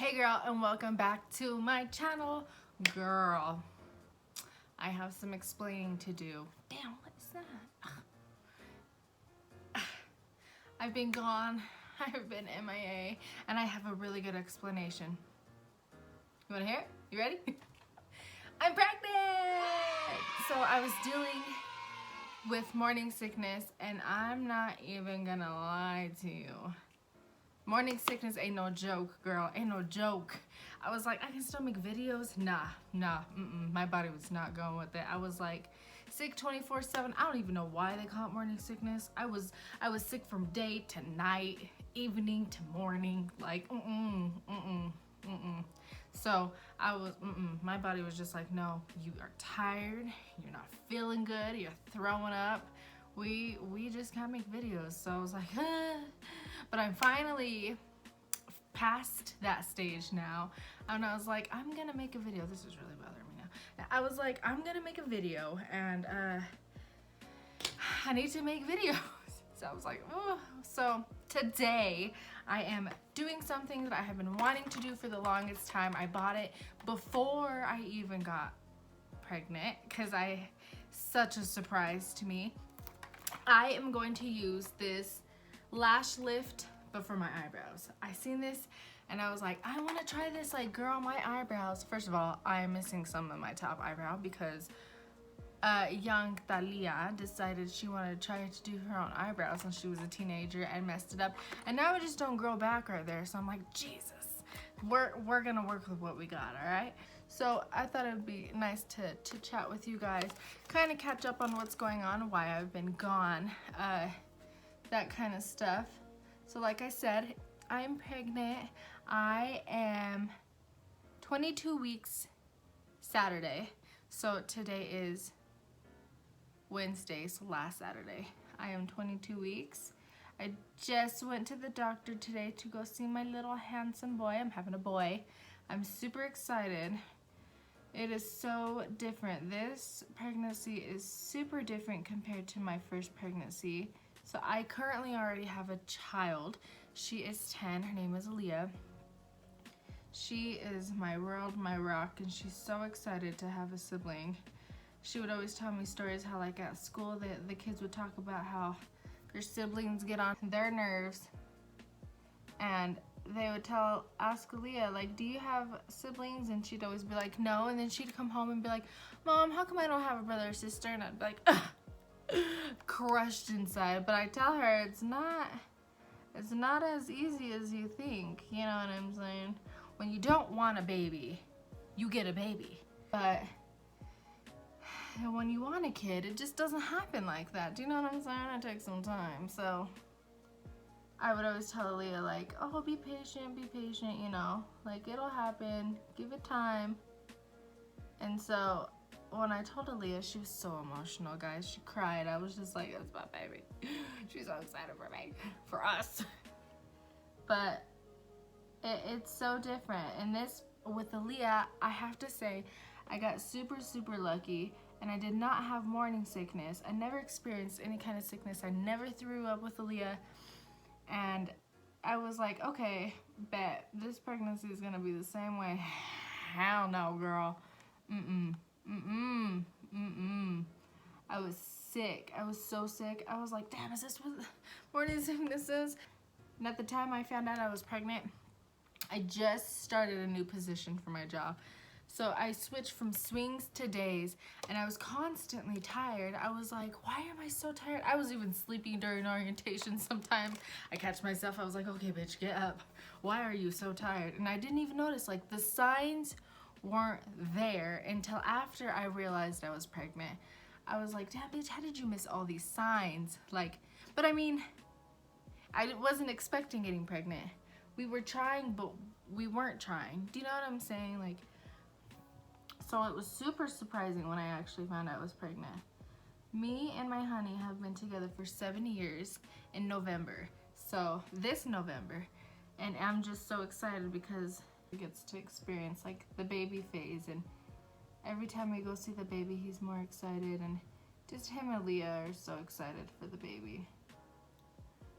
Hey girl, and welcome back to my channel. Girl, I have some explaining to do. Damn, what is that? I've been gone, I've been MIA, and I have a really good explanation. You wanna hear it? You ready? I'm pregnant! So I was dealing with morning sickness, and I'm not even gonna lie to you. Morning sickness ain't no joke, girl. Ain't no joke. I was like, I can still make videos. Nah. My body was not going with it. I was like sick 24/7. I don't even know why they call it morning sickness. I was sick from day to night, evening to morning. Like, So I was, my body was just like, no, you are tired. You're not feeling good. You're throwing up. We just can't make videos. So I was like, but I'm finally past that stage now. And I was like, I'm gonna make a video. This is really bothering me now. I was like, I'm gonna make a video, and I need to make videos. So I was like, oh. So today I am doing something that I have been wanting to do for the longest time. I bought it before I even got pregnant because such a surprise to me. I am going to use this lash lift, but for my eyebrows. I seen this and I was like, I want to try this, like, girl, my eyebrows. First of all, I am missing some of my top eyebrow because young Thalia decided she wanted to try to do her own eyebrows when she was a teenager and messed it up. And now it just don't grow back right there. So I'm like, Jesus, we're gonna work with what we got, all right? So I thought it would be nice to chat with you guys, kind of catch up on what's going on, why I've been gone, that kind of stuff. So like I said, I'm pregnant. I am 22 weeks Saturday. So today is Wednesday, so last Saturday. I am 22 weeks. I just went to the doctor today to go see my little handsome boy. I'm having a boy. I'm super excited. It is so different. This pregnancy is super different compared to my first pregnancy. So I currently already have a child. She is 10. Her name is Aaliyah. She is my world, my rock, and she's so excited to have a sibling. She would always tell me stories how, like, at school the kids would talk about how their siblings get on their nerves, and they would ask Aaliyah, like, do you have siblings? And she'd always be like, no. And then she'd come home and be like, Mom, how come I don't have a brother or sister? And I'd be like, ugh, crushed inside. But I tell her it's not as easy as you think. You know what I'm saying? When you don't want a baby, you get a baby. But when you want a kid, it just doesn't happen like that. Do you know what I'm saying? It takes some time. So I would always tell Aaliyah, like, oh, be patient, you know, like, it'll happen, give it time. And so when I told Aaliyah, she was so emotional, guys. She cried. I was just like, that's my baby. She's so excited for me, for us. But it's so different. And this, with Aaliyah, I have to say, I got super, super lucky, and I did not have morning sickness. I never experienced any kind of sickness. I never threw up with Aaliyah. And I was like, okay, bet this pregnancy is gonna be the same way. Hell no, girl. I was sick. I was so sick. I was like, damn, is this what morning sickness is? And at the time I found out I was pregnant, I just started a new position for my job. So I switched from swings to days, and I was constantly tired. I was like, why am I so tired? I was even sleeping during orientation sometimes. I catch myself, I was like, okay, bitch, get up. Why are you so tired? And I didn't even notice, like, the signs weren't there until after I realized I was pregnant. I was like, damn, bitch, how did you miss all these signs? Like, but I mean, I wasn't expecting getting pregnant. We were trying, but we weren't trying. Do you know what I'm saying? Like, so it was super surprising when I actually found out I was pregnant. Me and my honey have been together for 7 years in November. So this November. And I'm just so excited because he gets to experience, like, the baby phase. And every time we go see the baby, he's more excited. And just him and Leah are so excited for the baby.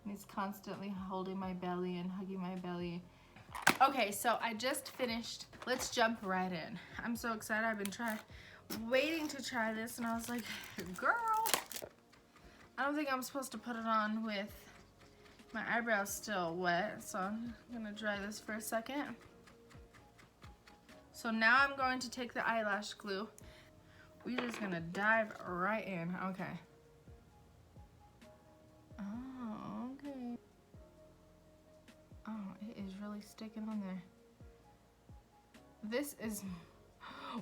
And he's constantly holding my belly and hugging my belly. Okay, so I just finished. Let's jump right in. I'm so excited. I've been waiting to try this, and I was like, girl, I don't think I'm supposed to put it on with my eyebrows still wet, so I'm gonna dry this for a second. So now I'm going to take the eyelash glue. We're just gonna dive right in. Okay. Oh, okay. Oh, it is really sticking on there. This is,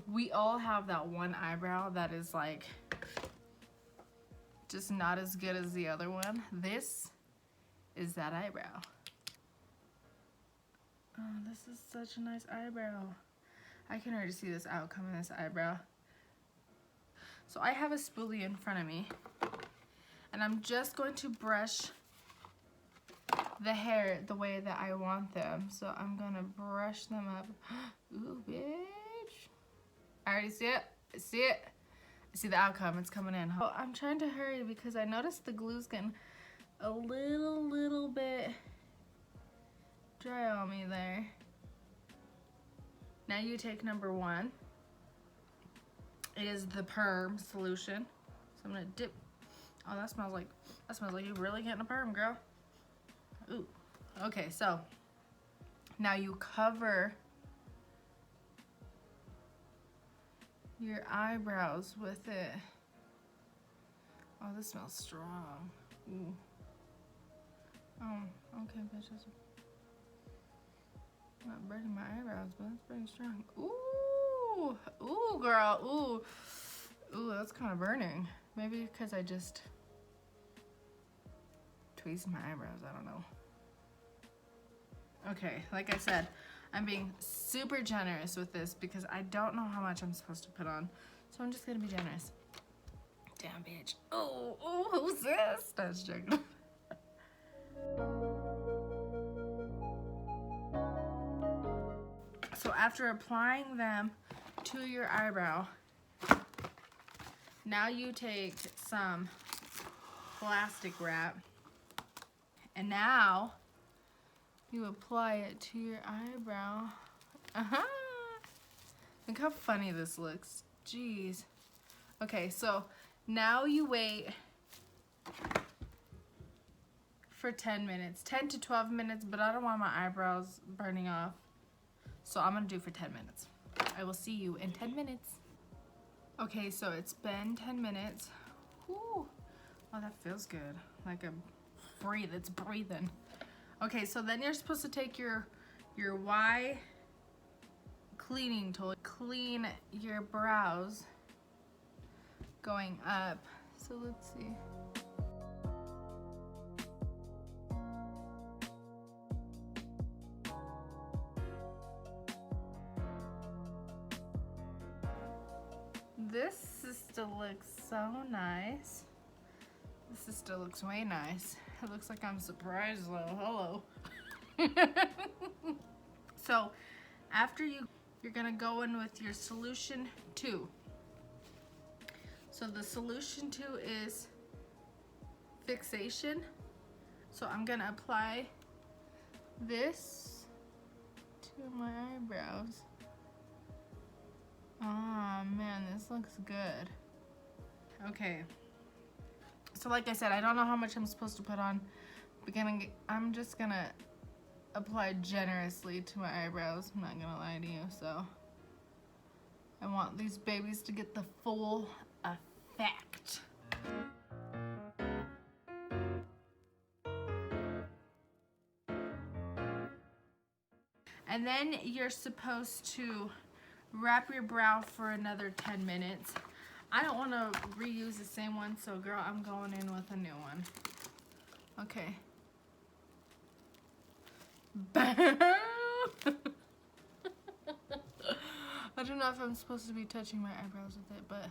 we all have that one eyebrow that is like, just not as good as the other one. This is that eyebrow. Oh, this is such a nice eyebrow. I can already see this outcome in this eyebrow. So I have a spoolie in front of me, and I'm just going to brush the hair the way that I want them. So I'm gonna brush them up. Ooh, bitch. I already see it. I see it. I see the outcome. It's coming in. Oh, I'm trying to hurry because I noticed the glue's getting a little bit dry on me there. Now you take number 1. It is the perm solution. So I'm gonna dip. Oh, that smells like you're really getting a perm, girl. Ooh. Okay, so now you cover your eyebrows with it. Oh, this smells strong. Ooh. Oh, okay, bitch. I'm not burning my eyebrows, but it's pretty strong. Ooh, ooh, girl, ooh, ooh, that's kind of burning. Maybe because I just tweezed my eyebrows. I don't know. Okay, like I said, I'm being super generous with this because I don't know how much I'm supposed to put on, so I'm just gonna be generous. Damn, bitch. Oh, oh, who's this? That's joking. So after applying them to your eyebrow, now you take some plastic wrap, and now you apply it to your eyebrow. Look how funny this looks. Jeez. Okay, so now you wait for 10 minutes, 10 to 12 minutes, but I don't want my eyebrows burning off. So I'm gonna do for 10 minutes. I will see you in 10 minutes. Okay, so it's been 10 minutes. Whew. Oh, that feels good. Like it's breathing. Okay, so then you're supposed to take your Y cleaning tool, clean your brows going up. So let's see. This sister looks so nice. This sister looks way nice. It looks like I'm surprised though. Hello. So after you're gonna go in with your solution 2. So the solution 2 is fixation. So I'm gonna apply this to my eyebrows. Oh man, this looks good. Okay. So like I said, I don't know how much I'm supposed to put on. I'm just gonna apply generously to my eyebrows. I'm not gonna lie to you, so I want these babies to get the full effect. And then you're supposed to wrap your brow for another 10 minutes. I don't want to reuse the same one, so girl, I'm going in with a new one. Okay. I don't know if I'm supposed to be touching my eyebrows with it, but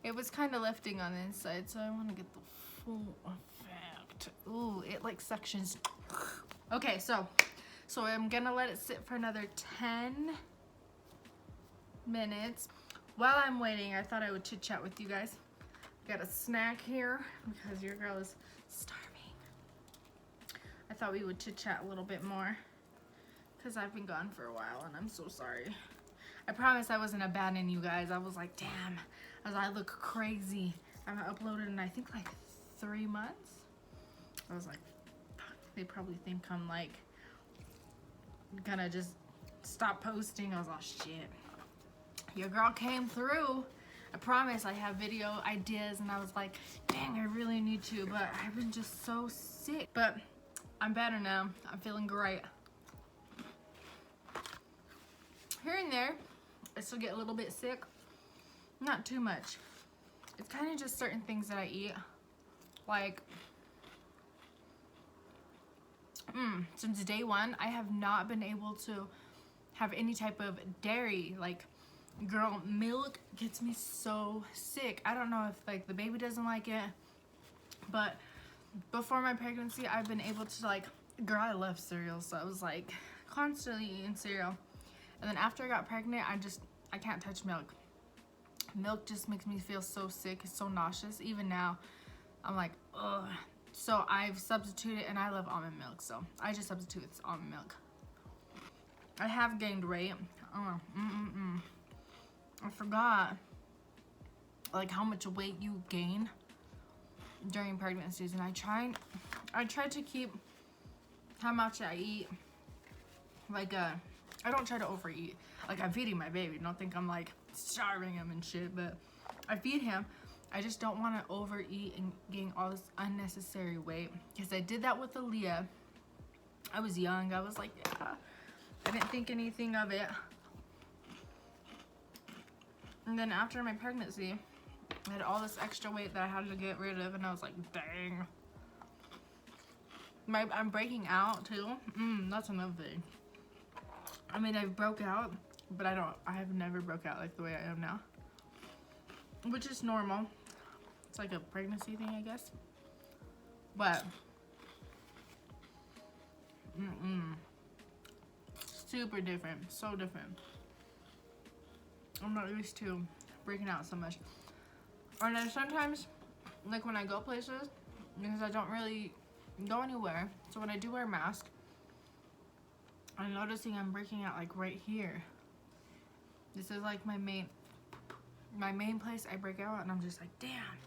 it was kind of lifting on the inside, so I want to get the full effect. Ooh, it like suctions. Okay, so I'm gonna let it sit for another 10 minutes. While I'm waiting, I thought I would chit chat with you guys. Got a snack here because your girl is starving. I thought we would chit chat a little bit more because I've been gone for a while and I'm so sorry. I promise I wasn't abandoning you guys. I was like, damn, I look crazy. I haven't uploaded in I think like 3 months. I was like, fuck, they probably think I'm like gonna just stop posting. I was all shit. Your girl came through. I promise I have video ideas, and I was like, dang, I really need to, but I've been just so sick. But I'm better now. I'm feeling great. Here and there, I still get a little bit sick. Not too much. It's kind of just certain things that I eat. Like, since day one, I have not been able to have any type of dairy. Like, girl, milk gets me so sick. I don't know if like the baby doesn't like it, but before my pregnancy, I've been able to like, girl, I love cereal, so I was like constantly eating cereal. And then after I got pregnant, I can't touch milk. Milk just makes me feel so sick. It's so nauseous. Even now, I'm like, ugh. So I've substituted, and I love almond milk, so I just substitute with almond milk. I have gained weight. I forgot like how much weight you gain during pregnancies, and I try to keep how much I eat. Like I don't try to overeat. Like, I'm feeding my baby. Don't think I'm like starving him and shit, but I feed him. I just don't want to overeat and gain all this unnecessary weight, because I did that with Aaliyah. I was young. I was like, yeah. I didn't think anything of it. And then after my pregnancy, I had all this extra weight that I had to get rid of, and I was like, dang. I'm breaking out too. That's another thing. I mean, I broke out, but I have never broke out like the way I am now. Which is normal. It's like a pregnancy thing, I guess. But, super different. So different. I'm not used to breaking out so much. Or then sometimes, like when I go places, because I don't really go anywhere, so when I do wear a mask, I'm noticing I'm breaking out like right here. This is like my main place I break out, and I'm just like, damn.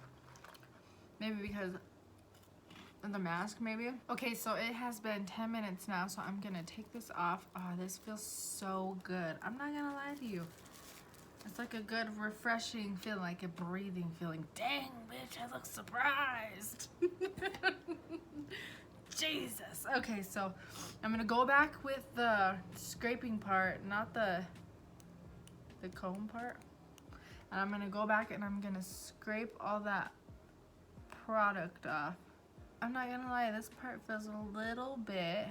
Maybe because of the mask, maybe. Okay, so it has been 10 minutes now, so I'm gonna take this off. Oh, this feels so good. I'm not gonna lie to you. It's like a good, refreshing feeling, like a breathing feeling. Dang, bitch, I look surprised. Jesus. Okay, so I'm gonna go back with the scraping part, not the comb part. And I'm gonna go back and I'm gonna scrape all that product off. I'm not gonna lie, this part feels a little bit.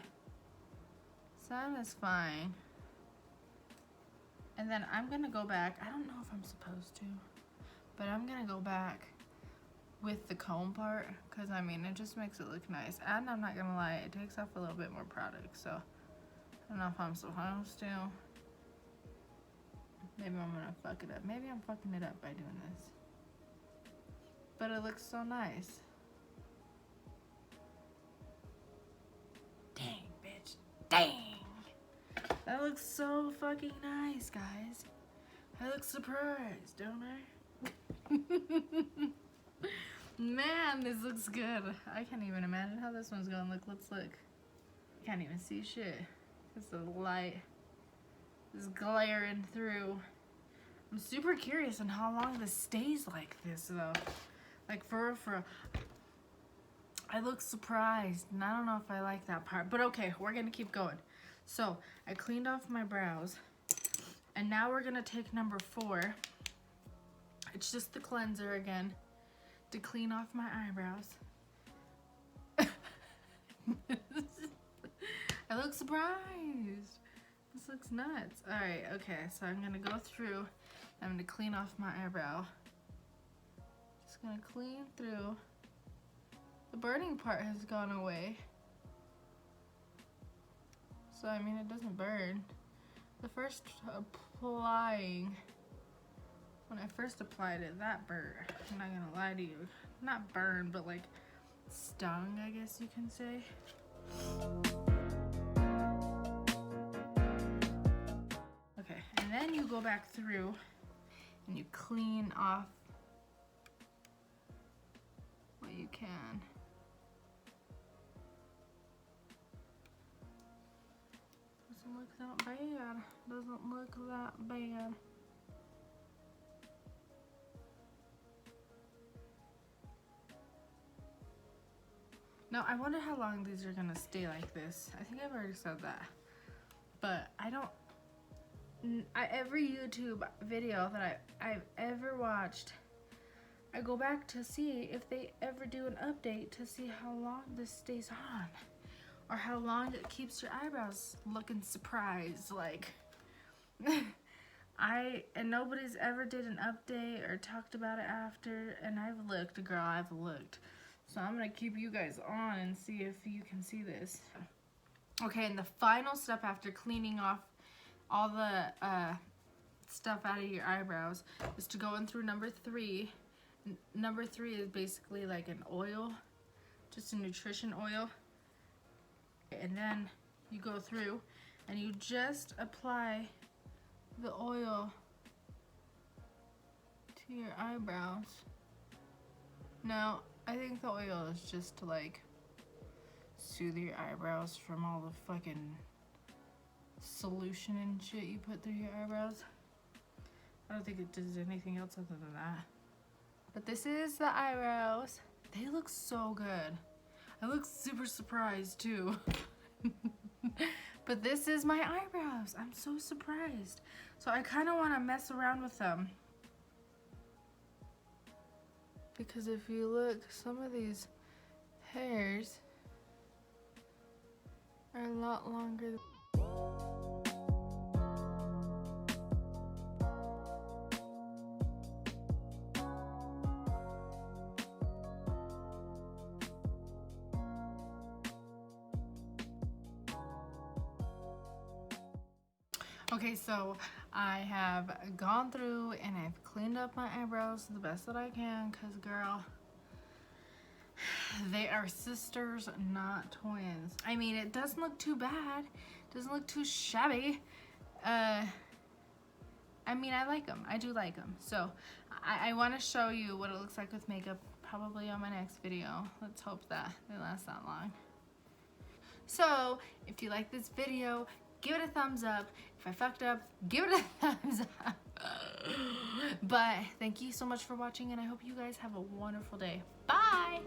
Some is fine. And then I'm gonna go back. I don't know if I'm supposed to, but I'm gonna go back with the comb part, because I mean, it just makes it look nice. And I'm not gonna lie, it takes off a little bit more product, so I don't know if I'm supposed to. Maybe I'm gonna fuck it up. Maybe I'm fucking it up by doing this. But it looks so nice. Dang, bitch. Dang! That looks so fucking nice, guys. I look surprised, don't I? Man, this looks good. I can't even imagine how this one's gonna look. Let's look. Can't even see shit. It's the light is glaring through. I'm super curious on how long this stays like this, though. Like, for real. I look surprised, and I don't know if I like that part. But okay, we're gonna keep going. So, I cleaned off my brows, and now we're gonna take number 4. It's just the cleanser again, to clean off my eyebrows. I look surprised. This looks nuts. Alright, okay, so I'm gonna go through, I'm gonna clean off my eyebrow. Just gonna clean through. The burning part has gone away. So, I mean, it doesn't burn. The first applying, when I first applied it, that burned. I'm not gonna lie to you. Not burned, but like stung, I guess you can say. you go back through and you clean off what you can. Doesn't look that bad. Doesn't look that bad. Now, I wonder how long these are gonna stay like this. I think I've already said that. But I don't... every YouTube video that I've ever watched, I go back to see if they ever do an update to see how long this stays on. Or how long it keeps your eyebrows looking surprised. Like, and nobody's ever did an update or talked about it after. And I've looked, girl, I've looked. So I'm gonna keep you guys on and see if you can see this. Okay, and the final step after cleaning off all the stuff out of your eyebrows is to go in through number 3. Number 3 is basically like an oil, just a nutrition oil. And then you go through and you just apply the oil to your eyebrows. Now, I think the oil is just to like soothe your eyebrows from all the fucking solution and shit you put through your eyebrows. I don't think it does anything else other than that. But this is the eyebrows. They look so good. I look super surprised too. But this is my eyebrows. I'm so surprised. So I kind of want to mess around with them. Because if you look, some of these hairs are a lot longer. Okay, so I have gone through and I've cleaned up my eyebrows the best that I can, because girl, they are sisters, not twins. I mean, it doesn't look too bad. It doesn't look too shabby. I mean, I like them. I do like them. So I want to show you what it looks like with makeup probably on my next video. Let's hope that they last that long. So if you like this video, give it a thumbs up. If I fucked up, give it a thumbs up. But thank you so much for watching, and I hope you guys have a wonderful day. Bye!